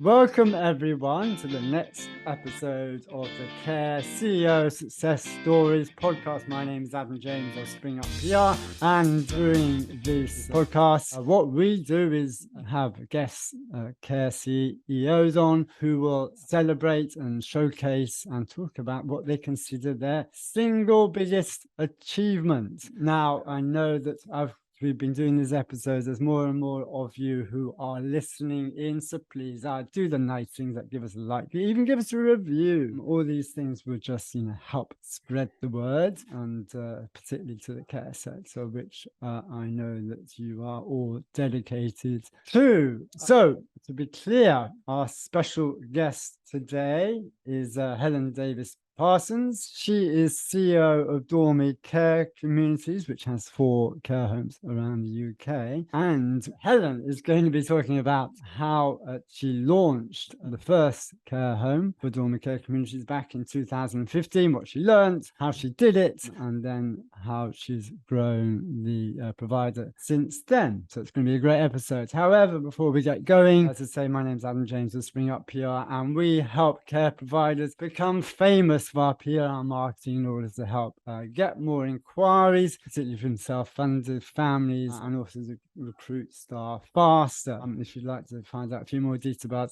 Welcome everyone to the next episode of the Care CEO Success Stories podcast. My name is Adam James of Springup PR, and during this podcast, what we do is have guest care CEOs on who will celebrate and showcase and talk about what they consider their single biggest achievement. Now, I know that we've been doing these episodes, there's more and more of you who are listening in, so please do the nice things, that give us a like, even give us a review. All these things will just help spread the word, and particularly to the care sector, which I know that you are all dedicated to. So to be clear, our special guest today is Helen Davies-Parsons. She is CEO of Dormy Care Communities, which has 4 care homes around the UK. And Helen is going to be talking about how she launched the first care home for Dormy Care Communities back in 2015, what she learned, how she did it, and then how she's grown the provider since then. So it's going to be a great episode. However, before we get going, as I say, my name's Adam James of Springup PR, and we help care providers become famous for our PR marketing in order to help get more inquiries, particularly from self-funded families, and also to recruit staff faster. If you'd like to find out a few more details about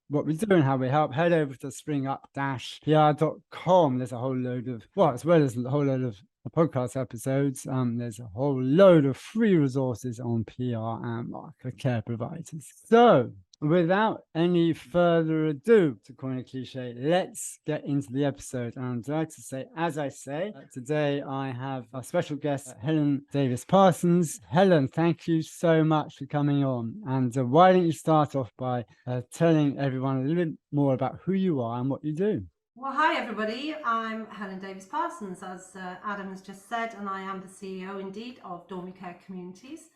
what we do and how we help, head over to springup-pr.com. There's a whole load of, as well as a whole load of podcast episodes, there's a whole load of free resources on PR and market care providers. So without any further ado, to coin a cliche, let's get into the episode. And I'm delighted to say, as I say, today I have our special guest, Helen Davies-Parsons. Helen, thank you so much for coming on. And why don't you start off by telling everyone a little bit more about who you are and what you do? Well, hi everybody, I'm Helen Davies-Parsons, as Adam has just said, and I am the CEO indeed of Dormy Care Communities.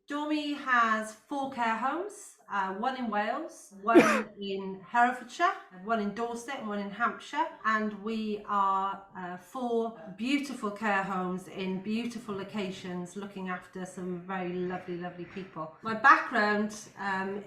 Dormy has 4 care homes, one in Wales, one in Herefordshire, one in Dorset and one in Hampshire, and we are 4 beautiful care homes in beautiful locations looking after some very lovely people. My background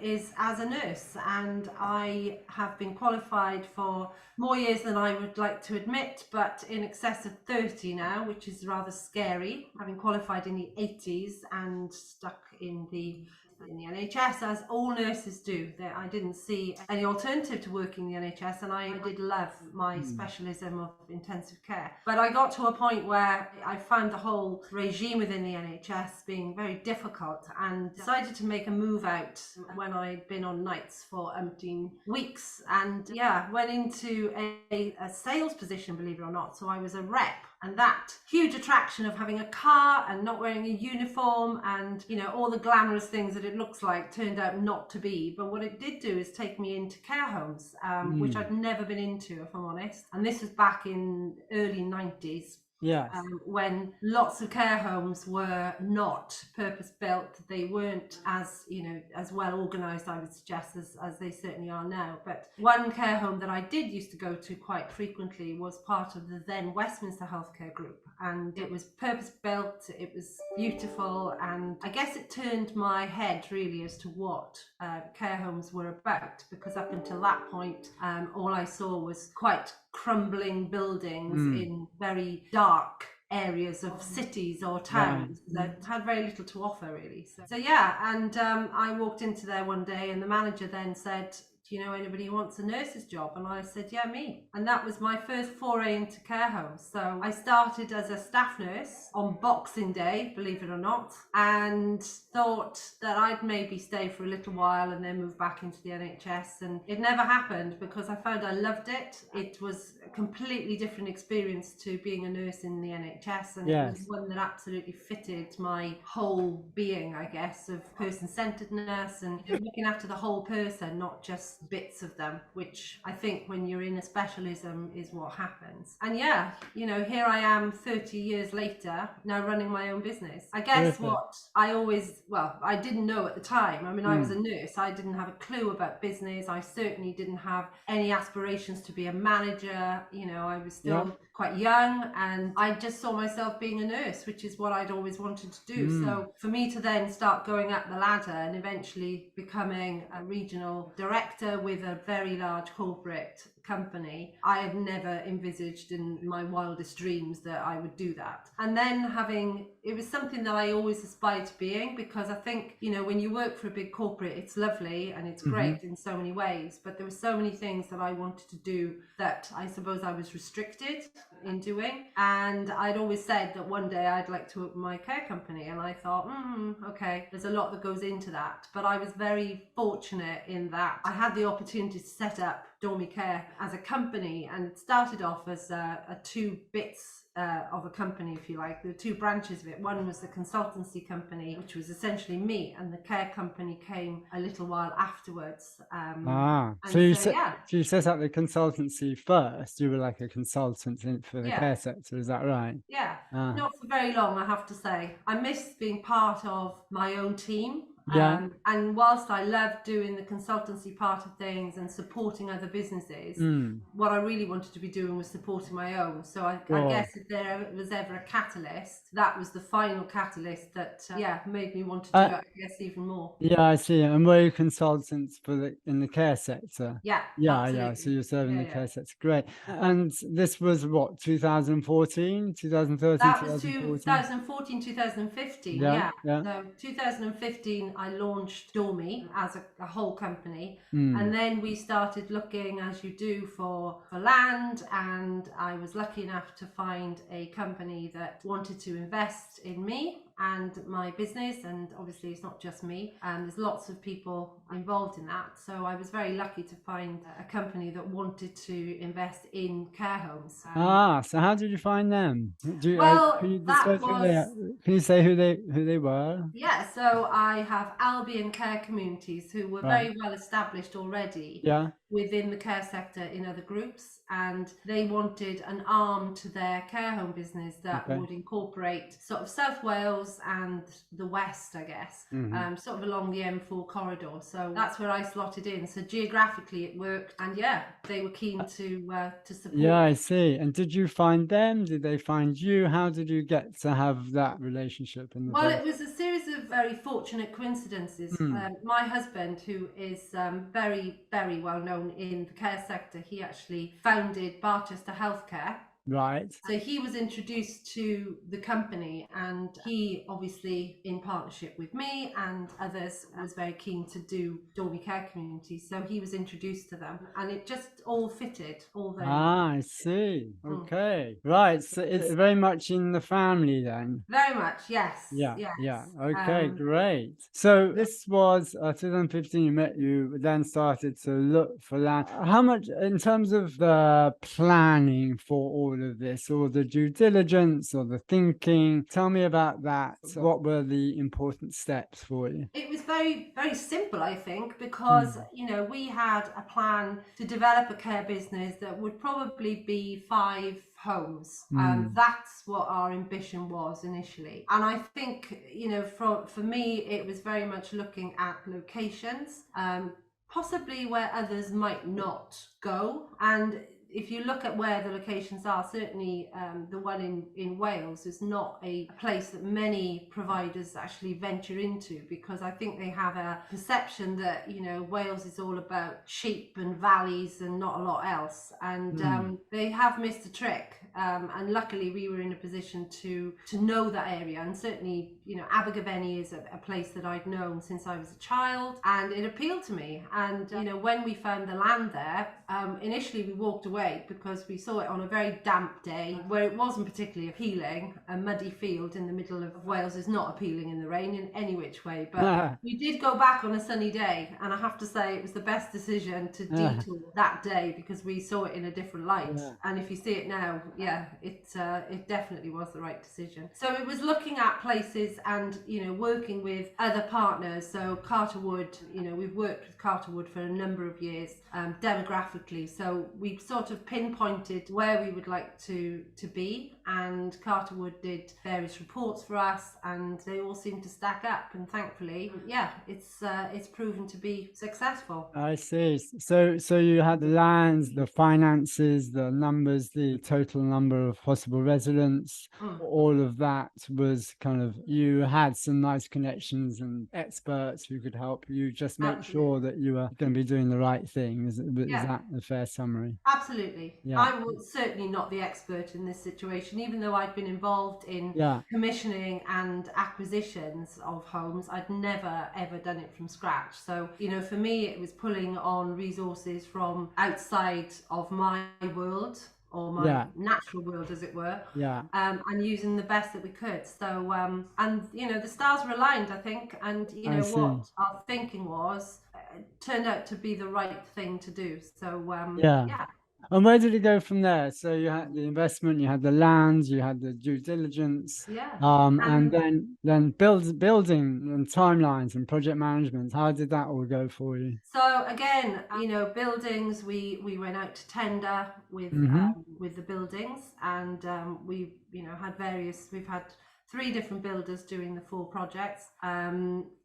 is as a nurse, and I have been qualified for more years than I would like to admit, but in excess of 30 now, which is rather scary, having qualified in the 80s and stuck in the NHS, as all nurses do. I didn't see any alternative to working in the NHS, and I did love my specialism of intensive care. But I got to a point where I found the whole regime within the NHS being very difficult, and decided to make a move out when I'd been on nights for umpteen weeks, and went into a sales position, believe it or not. So I was a rep, and that huge attraction of having a car and not wearing a uniform and all the glamorous things that it looks like turned out not to be. But what it did do is take me into care homes, which I'd never been into, if I'm honest. And this was back in early 90s. Yes. When lots of care homes were not purpose-built. They weren't as well organised, I would suggest, as they certainly are now. But one care home that I did used to go to quite frequently was part of the then Westminster Healthcare Group, and it was purpose-built, it was beautiful, and I guess it turned my head really as to what care homes were about, because up until that point all I saw was quite crumbling buildings in very dark areas of cities or towns that had very little to offer, really. And I walked into there one day, and the manager then said, "Do you know anybody who wants a nurse's job?" And I said, "Yeah, me." And that was my first foray into care homes. So I started as a staff nurse on Boxing Day, believe it or not, and thought that I'd maybe stay for a little while and then move back into the NHS. And it never happened, because I found I loved it. It was a completely different experience to being a nurse in the NHS, and it was one that absolutely fitted my whole being, I guess, of person-centeredness and looking after the whole person, not just bits of them, which I think when you're in a specialism is what happens. And yeah, you know, here I am 30 years later, now running my own business. I guess what I always, well, I didn't know at the time. I mean, I was a nurse. I didn't have a clue about business. I certainly didn't have any aspirations to be a manager. You know, I was still quite young, and I just saw myself being a nurse, which is what I'd always wanted to do. So for me to then start going up the ladder and eventually becoming a regional director with a very large corporate company, I had never envisaged in my wildest dreams that I would do that. And then it was something that I always aspired to being, because I think, you know, when you work for a big corporate, it's lovely and it's great in so many ways, but there were so many things that I wanted to do that I suppose I was restricted in doing. And I'd always said that one day I'd like to open my care company, and I thought, okay, there's a lot that goes into that. But I was very fortunate in that I had the opportunity to set up Dormy Care as a company, and it started off as a two bits of a company, if you like. There were two branches of it. One was the consultancy company, which was essentially me, and the care company came a little while afterwards. So you set up the consultancy first. You were like a consultant for the care sector, is that right? Yeah, not for very long, I have to say. I missed being part of my own team. And whilst I loved doing the consultancy part of things and supporting other businesses, what I really wanted to be doing was supporting my own. So I guess if there was ever a catalyst, that was the final catalyst that made me want to do it, I guess, even more. Yeah, I see. And were you consultants in the care sector? Yeah. So you're serving the care sector. Great. And this was what, 2014, 2013, that was 2014? 2014, 2015. So 2015, I launched Dormy as a whole company. And then we started looking, as you do, for land. And I was lucky enough to find a company that wanted to invest in me and my business, and obviously it's not just me, and there's lots of people involved in that. So I was very lucky to find a company that wanted to invest in care homes. So how did you find them? Can you say who they were? Yeah, so I have Albion Care Communities, who were very well established already within the care sector in other groups, and they wanted an arm to their care home business that would incorporate sort of South Wales and the West, I guess, sort of along the M4 corridor. So that's where I slotted in. So geographically it worked, and they were keen to support. Yeah, I see. And did you find them? Did they find you? How did you get to have that relationship? It was a series of very fortunate coincidences. My husband, who is very, very well known in the care sector, he actually founded Barchester Healthcare. Right. So he was introduced to the company, and he obviously, in partnership with me and others, was very keen to do Dormy Care Communities. So he was introduced to them, and it just all fitted. I see. Okay. Right. So it's very much in the family then. Very much, yes. Yeah. Okay, great. So this was 2015. You then started to look for land. How much in terms of the planning for all of this, or the due diligence, or the thinking? Tell me about that. What were the important steps for you? It was very, very simple, I think, because you know, we had a plan to develop a care business that would probably be 5 homes. That's what our ambition was initially. And I think, you know, for me, it was very much looking at locations, possibly where others might not go. And if you look at where the locations are, certainly the one in Wales is not a place that many providers actually venture into, because I think they have a perception that, you know, Wales is all about sheep and valleys and not a lot else. And they have missed a trick. And luckily we were in a position to know that area. And certainly, you know, Abergavenny is a place that I'd known since I was a child, and it appealed to me. And, you know, when we found the land there, initially we walked away way, because we saw it on a very damp day where it wasn't particularly appealing. A muddy field in the middle of Wales is not appealing in the rain in any which way, but we did go back on a sunny day, and I have to say it was the best decision to detour that day, because we saw it in a different light. And if you see it now, it definitely was the right decision. So it was looking at places and, you know, working with other partners. So Carterwood, you know, we've worked with Carterwood for a number of years, demographically. So we sort of pinpointed where we would like to be, and Carterwood did various reports for us, and they all seemed to stack up. And thankfully, it's proven to be successful. I see. So you had the lands, the finances, the numbers, the total number of possible residents. All of that was kind of, you had some nice connections and experts who could help you just make sure that you were going to be doing the right thing. Is that a fair summary? Absolutely. I was certainly not the expert in this situation, even though I'd been involved in commissioning and acquisitions of homes. I'd never ever done it from scratch. So, you know, for me, it was pulling on resources from outside of my world, or my natural world, as it were, and using the best that we could. So, and you know, the stars were aligned, I think, and you know what our thinking was, turned out to be the right thing to do. So, And where did it go from there? So you had the investment, you had the land, you had the due diligence, and then building and timelines and project management. How did that all go for you? So again, you know, buildings, we went out to tender with the buildings, and we, you know, we've had 3 different builders doing the 4 projects.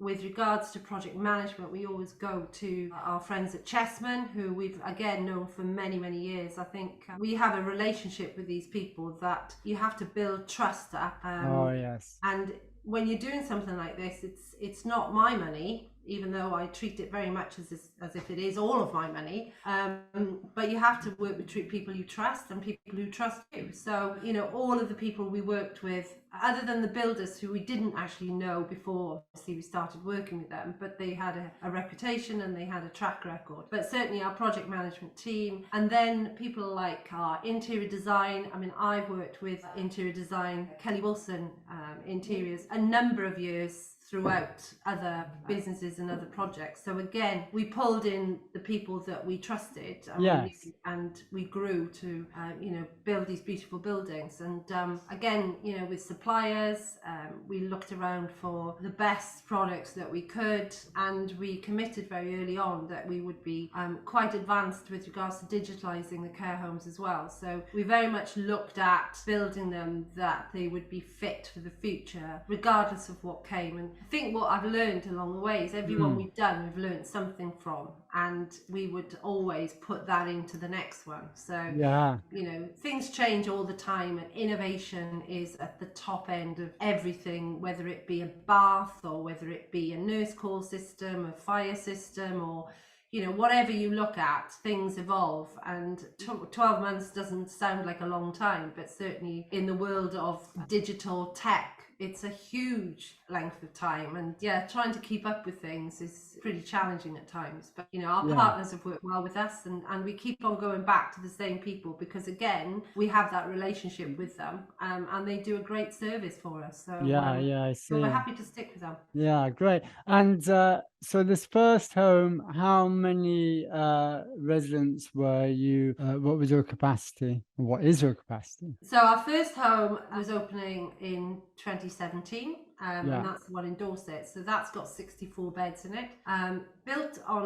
With regards to project management, we always go to our friends at Chessman, who we've again known for many, many years. I think we have a relationship with these people that you have to build trust up. And when you're doing something like this, it's not my money, even though I treat it very much as if it is all of my money. But you have to work with people you trust and people who trust you. So, you know, all of the people we worked with, other than the builders who we didn't actually know before, obviously we started working with them, but they had a reputation and they had a track record. But certainly our project management team, and then people like our interior design. I mean, I've worked with interior design, Kelly Wilson Interiors, a number of years throughout other businesses and other projects. So again, we pulled in the people that we trusted, and we grew to you know, build these beautiful buildings. And again, you know, with suppliers, we looked around for the best products that we could, and we committed very early on that we would be quite advanced with regards to digitalizing the care homes as well. So we very much looked at building them that they would be fit for the future, regardless of what came. And I think what I've learned along the way is everyone we've done, we've learned something from, and we would always put that into the next one. So, you know, things change all the time, and innovation is at the top end of everything, whether it be a bath or whether it be a nurse call system, a fire system, or, you know, whatever you look at, things evolve. And 12 months doesn't sound like a long time, but certainly in the world of digital tech, it's a huge length of time. And trying to keep up with things is pretty challenging at times. But, you know, our partners have worked well with us, and we keep on going back to the same people, because again, we have that relationship with them, and they do a great service for us. So I see. So we're happy to stick with them. Yeah, great. And so this first home, how many residents were you? What was your capacity? What is your capacity? So our first home was opening in 2017. And that's the one in Dorset. So that's got 64 beds in it. Built on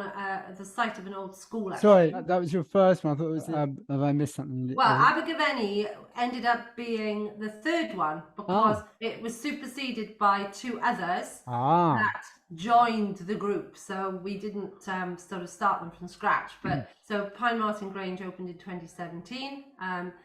the site of an old school. Actually. Sorry, that was your first one. I thought it was. Have I missed something? Well, Abergavenny ended up being the 3rd one, because it was superseded by 2 others that joined the group. So we didn't sort of start them from scratch. But so Pine Martin Grange opened in 2017,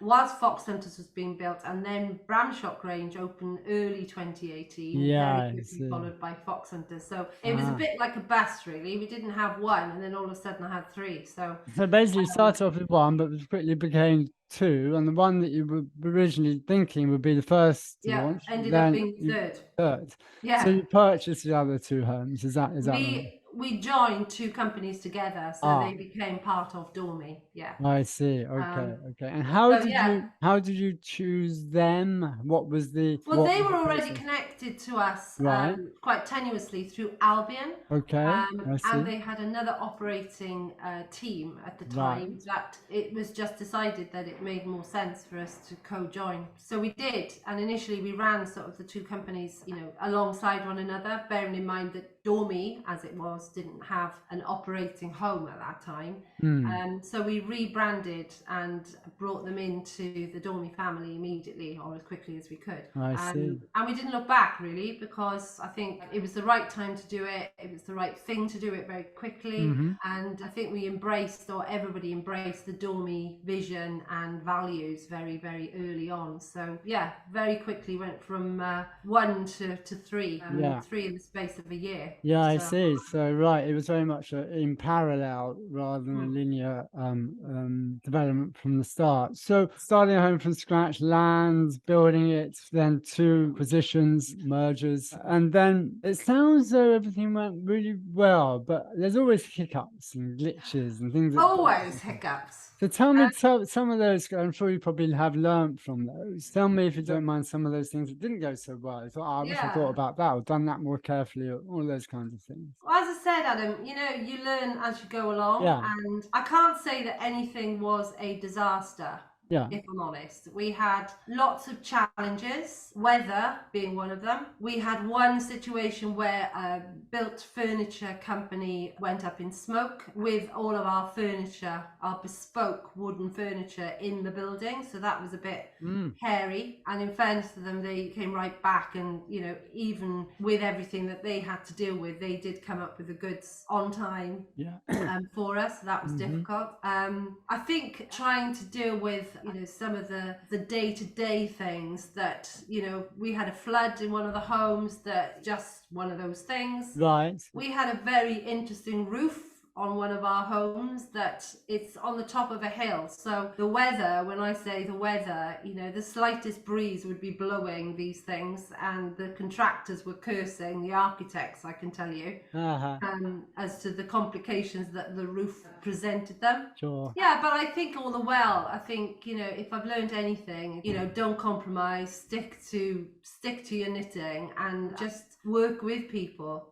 whilst Fox Hunters was being built, and then Bramshock Grange opened early 2018. Very quickly followed by Fox Hunters. So it was a bit like a bus, really. We didn't have one, and then all of a sudden I had 3. So basically, you started off with 1, but quickly became 2, and the one that you were originally thinking would be the first to launch ended up being the 3rd. So you purchased the other 2 homes. Is that right? we joined two companies together, so they became part of Dormy. Yeah. I see. Okay. And So yeah. how did you choose them? What was the Well, they was were the already process? connected to us Right. quite tenuously through Albion, Okay. I and see. they had another operating team at the Right. time that it was just decided that it made more sense for us to co-join. So we did, and initially we ran sort of the two companies, you know, alongside one another, bearing in mind that Dormy, as it was, didn't have an operating home at that time. So we rebranded and brought them into the Dormy family immediately, or as quickly as we could. I see. And we didn't look back really, because I think it was the right time to do it. It was the right thing to do it very quickly. And I think we embraced, or everybody embraced, the Dormy vision and values very, very early on. So yeah, very quickly went from 1 to 3, 3 in the space of a year. Yeah, I see. So, right, it was very much in parallel rather than a linear development from the start. So, starting a home from scratch, lands, building it, then 2 positions, mergers, and then it sounds as though everything went really well, but there's always hiccups and glitches and things. Always hiccups. So tell me some of those. I'm sure you probably have learned from those. Tell me, if you don't mind, some of those things that didn't go so well. I thought, I wish I thought about that or done that more carefully, or all those kinds of things. Well, as I said, Adam, you know, you learn as you go along, and I can't say that anything was a disaster. If I'm honest, we had lots of challenges, weather being one of them. We had one situation where a built furniture company went up in smoke with all of our furniture, our bespoke wooden furniture in the building. So that was a bit hairy. And in fairness to them, they came right back, and, you know, even with everything that they had to deal with, they did come up with the goods on time for us. So that was difficult. I think trying to deal with, you know, some of the day-to-day things that, you know, we had a flood in one of the homes, that just one of those things. Right. We had a very interesting roof on one of our homes that it's on the top of a hill. So the weather, when I say the weather, you know, the slightest breeze would be blowing these things, and the contractors were cursing the architects, I can tell you, as to the complications that the roof presented them. Sure. Yeah, but I think all the well, I think, you know, if I've learned anything, you know, don't compromise, stick to your knitting, and just work with people.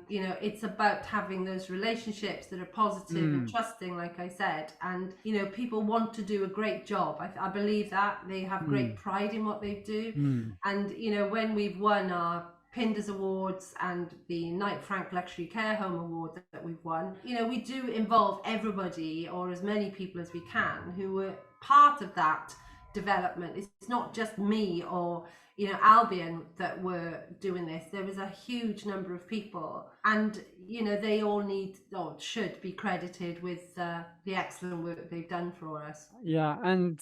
You know, it's about having those relationships that are positive and trusting, like I said, and, you know, people want to do a great job. I believe that they have great pride in what they do. And, you know, when we've won our Pinders Awards and the Knight Frank Luxury Care Home Award that we've won, you know, we do involve everybody, or as many people as we can, who were part of that development. It's not just me or, you know, Albion that were doing this. There was a huge number of people, and, you know, they all need, or should be credited with the excellent work they've done for us. Yeah, and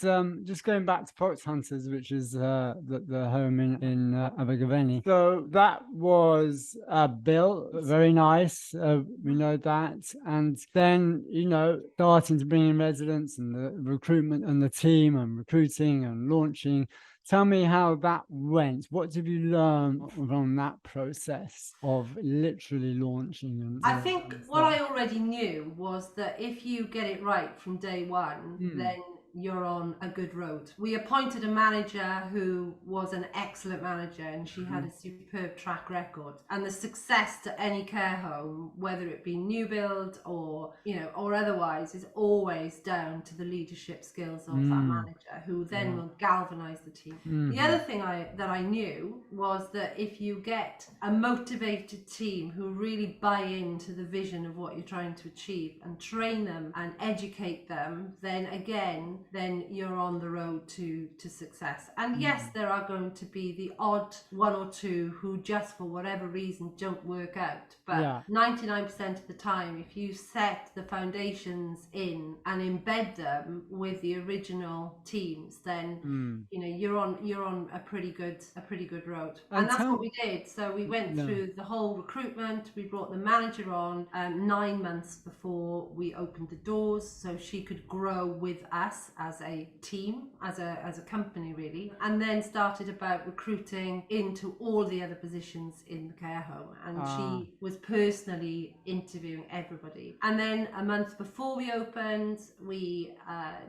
just going back to Fox Hunters, which is the home in Abergavenny. So that was built very nice. We know that, and then, you know, starting to bring in residents and the recruitment and the team and recruiting and launching. Tell me how that went. What did you learn from that process of literally launching? I think what I already knew was that if you get it right from day one, then you're on a good road. We appointed a manager who was an excellent manager, and she had a superb track record. And the success to any care home, whether it be new build or, you know, or otherwise, is always down to the leadership skills of that manager, who then will galvanize the team. The other thing that I knew was that if you get a motivated team who really buy into the vision of what you're trying to achieve, and train them and educate them, then again, then you're on the road to success. And yes, there are going to be the odd one or two who just for whatever reason don't work out. But 99% of the time, if you set the foundations in and embed them with the original teams, then you know, you're on a pretty good road. And that's what we did. So we went through the whole recruitment. We brought the manager on 9 months before we opened the doors, so she could grow with us as a team, as a company really, and then started about recruiting into all the other positions in the care home. And she was personally interviewing everybody. And then a month before we opened, we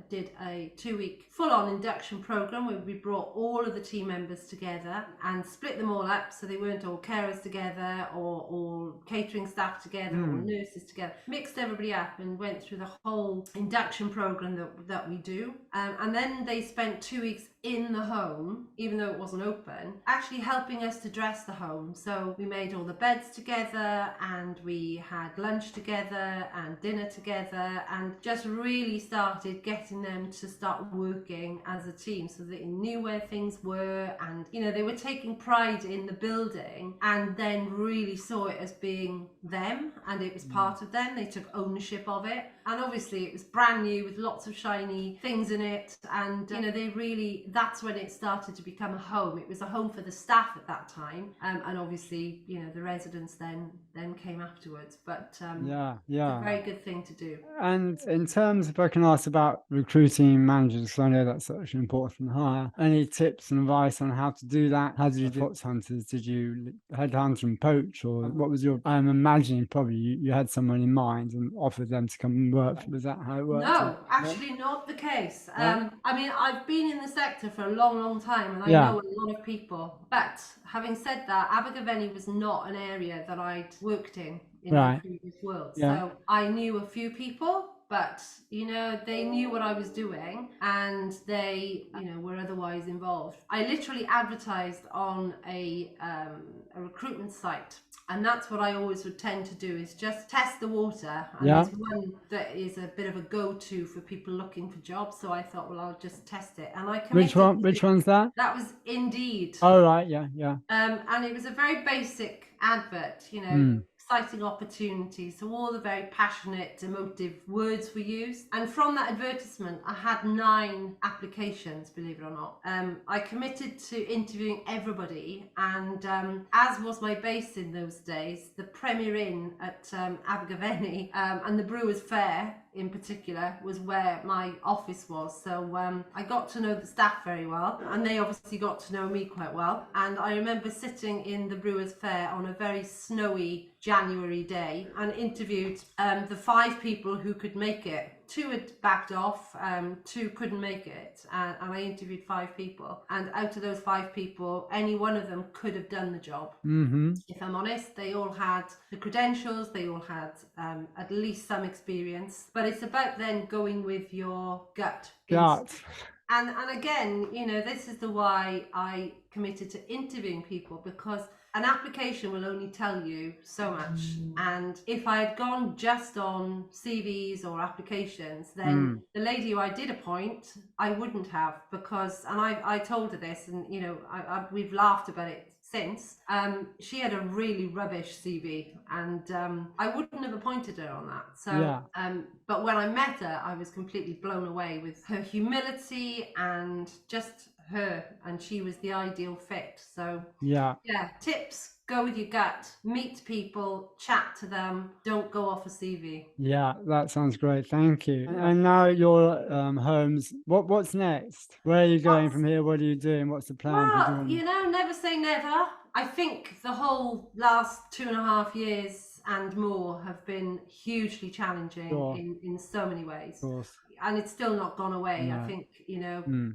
did a 2-week full-on induction program where we brought all of the team members together and split them all up, so they weren't all carers together or all catering staff together or nurses together. Mixed everybody up and went through the whole induction program that we do. And then they spent 2 weeks in the home, even though it wasn't open, actually helping us to dress the home. So we made all the beds together and we had lunch together and dinner together, and just really started getting them to start working as a team so that they knew where things were, and they were taking pride in the building and then really saw it as being them, and it was part of them. They took ownership of it, and obviously it was brand new with lots of shiny things in it, and they really, that's when it started to become a home. It was a home for the staff at that time, and obviously the residents then came afterwards, but it's a very good thing to do. And in terms, if I can ask about recruiting managers, because I know that's such an important hire, any tips and advice on how to do that? How did you do fox hunters? Did you headhunt and poach, or what was your, I'm imagining probably you had someone in mind and offered them to come and work. Was that how it worked? No, actually not the case. I mean, I've been in the sector for a long time, and I know a lot of people, but having said that, Abergavenny was not an area that I'd worked in the previous world. So I knew a few people, but they knew what I was doing, and they were otherwise involved. I literally advertised on a recruitment site, and that's what I always would tend to do, is just test the water. And there's one that is a bit of a go-to for people looking for jobs, so I thought, well, I'll just test it. And I committed. Which one's that? That was Indeed. Oh right, yeah. And it was a very basic advert, exciting opportunities. So all the very passionate, emotive words were used. And from that advertisement, I had 9 applications, believe it or not. I committed to interviewing everybody, and as was my base in those days, the Premier Inn at Abergavenny and the Brewers Fair in particular was where my office was. So I got to know the staff very well, and they obviously got to know me quite well. And I remember sitting in the Brewers Fair on a very snowy January day and interviewed the 5 people who could make it. 2 had backed off, 2 couldn't make it, and I interviewed 5 people, and out of those 5 people, any one of them could have done the job. If I'm honest, they all had the credentials, they all had at least some experience, but it's about then going with your gut. And again, this is the why I committed to interviewing people, because an application will only tell you so much. And if I had gone just on CVs or applications, then the lady who I did appoint, I wouldn't have, because, and I told her this, and we've laughed about it since, she had a really rubbish CV, and I wouldn't have appointed her on that. So but when I met her, I was completely blown away with her humility and just her, and she was the ideal fit. So tips: go with your gut, meet people, chat to them, don't go off a CV. That sounds great, thank you. And now your homes, what's next? Where are you going from here? What are you doing? What's the plan? Well, never say never. I think the whole last 2.5 years and more have been hugely challenging in so many ways. And it's still not gone away. I think,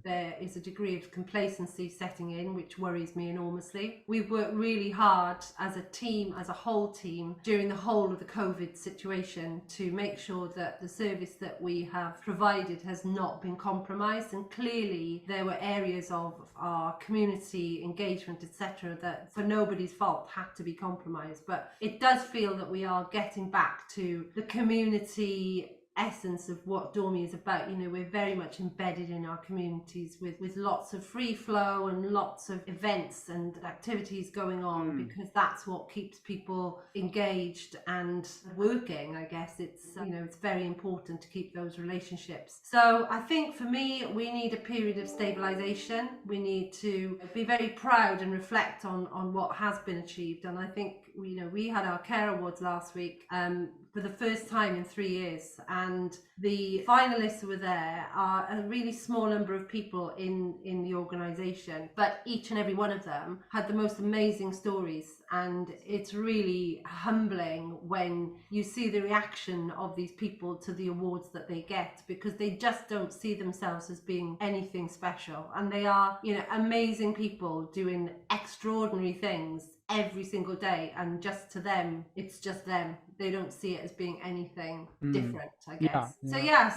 there is a degree of complacency setting in, which worries me enormously. We've worked really hard as a team, as a whole team, during the whole of the COVID situation to make sure that the service that we have provided has not been compromised. And clearly there were areas of our community engagement, etc., that for nobody's fault had to be compromised. But it does feel that we are getting back to the community essence of what Dormy is about. We're very much embedded in our communities with lots of free flow and lots of events and activities going on, because that's what keeps people engaged and working. I guess it's it's very important to keep those relationships. So I think for me, we need a period of stabilization. We need to be very proud and reflect on what has been achieved. And I think we had our care awards last week. for the first time in 3 years, and the finalists who were there are a really small number of people in the organisation, but each and every one of them had the most amazing stories, and it's really humbling when you see the reaction of these people to the awards that they get, because they just don't see themselves as being anything special, and they are, you know, amazing people doing extraordinary things every single day, and just to them it's just them. They don't see it as being anything different, I guess.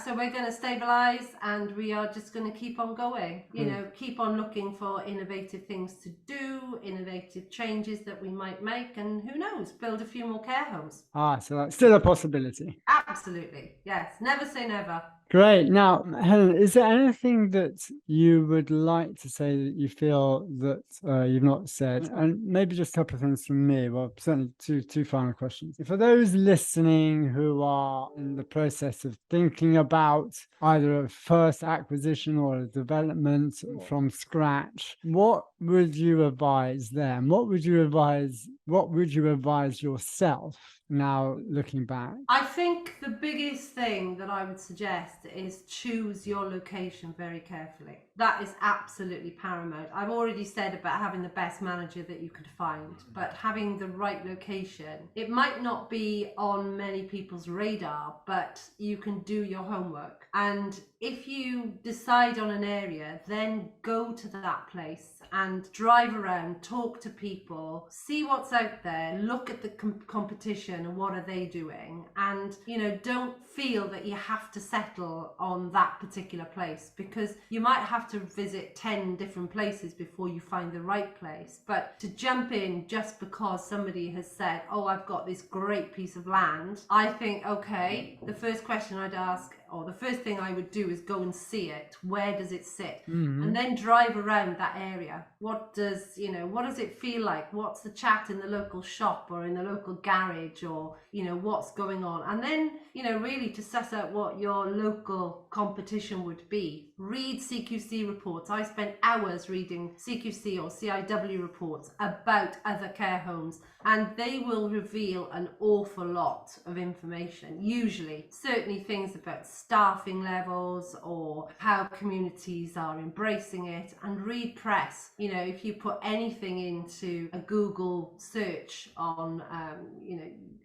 So we're going to stabilize, and we are just going to keep on going, you know, keep on looking for innovative things to do, innovative changes that we might make, and who knows, build a few more care homes. So that's still a possibility. Absolutely, yes, never say never. Great. Now, Helen, is there anything that you would like to say that you feel that you've not said? And maybe just a couple of things from me. Well, certainly two final questions. For those listening who are in the process of thinking about either a first acquisition or a development from scratch, what would you advise them? What would you advise yourself? Now, looking back, I think the biggest thing that I would suggest is choose your location very carefully. That is absolutely paramount. I've already said about having the best manager that you could find, but having the right location. It might not be on many people's radar, but you can do your homework. And if you decide on an area, then go to that place and drive around, talk to people, see what's out there, look at the competition and what are they doing, and, you know, don't feel that you have to settle on that particular place, because you might have to visit 10 different places before you find the right place. But to jump in just because somebody has said, oh, I've got this great piece of land, I think, okay, the first question I'd ask, or the first thing I would do, is go and see it. Where does it sit? And then drive around that area. What does it feel like? What's the chat in the local shop or in the local garage, or, you know, what's going on? And then, you know, really to suss out what your local competition would be. Read CQC reports. I spent hours reading CQC or CIW reports about other care homes, and they will reveal an awful lot of information, usually. Certainly things about staffing levels or how communities are embracing it. And read press. You know, if you put anything into a Google search on,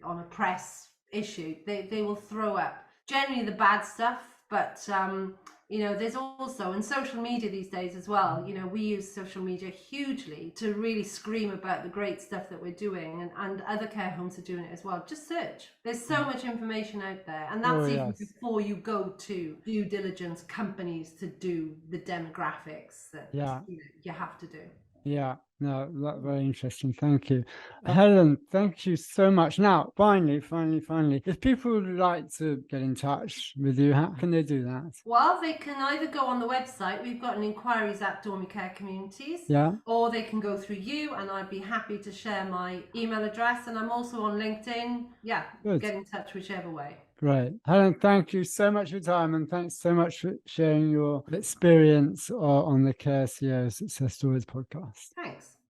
on a press issue, they will throw up generally the bad stuff, but there's also, in social media these days as well, you know, we use social media hugely to really scream about the great stuff that we're doing, and other care homes are doing it as well. Just search. There's so much information out there, and that's even before you go to due diligence companies to do the demographics that you have to do. Yeah, no, that's very interesting. Thank you. Helen, thank you so much. Now, finally, if people would like to get in touch with you, how can they do that? Well, they can either go on the website, we've got an inquiries at Dormy Care Communities, or they can go through you, and I'd be happy to share my email address, and I'm also on LinkedIn. Get in touch whichever way. Great. Helen, thank you so much for your time, and thanks so much for sharing your experience on the Care CEO Success Stories podcast. Thanks.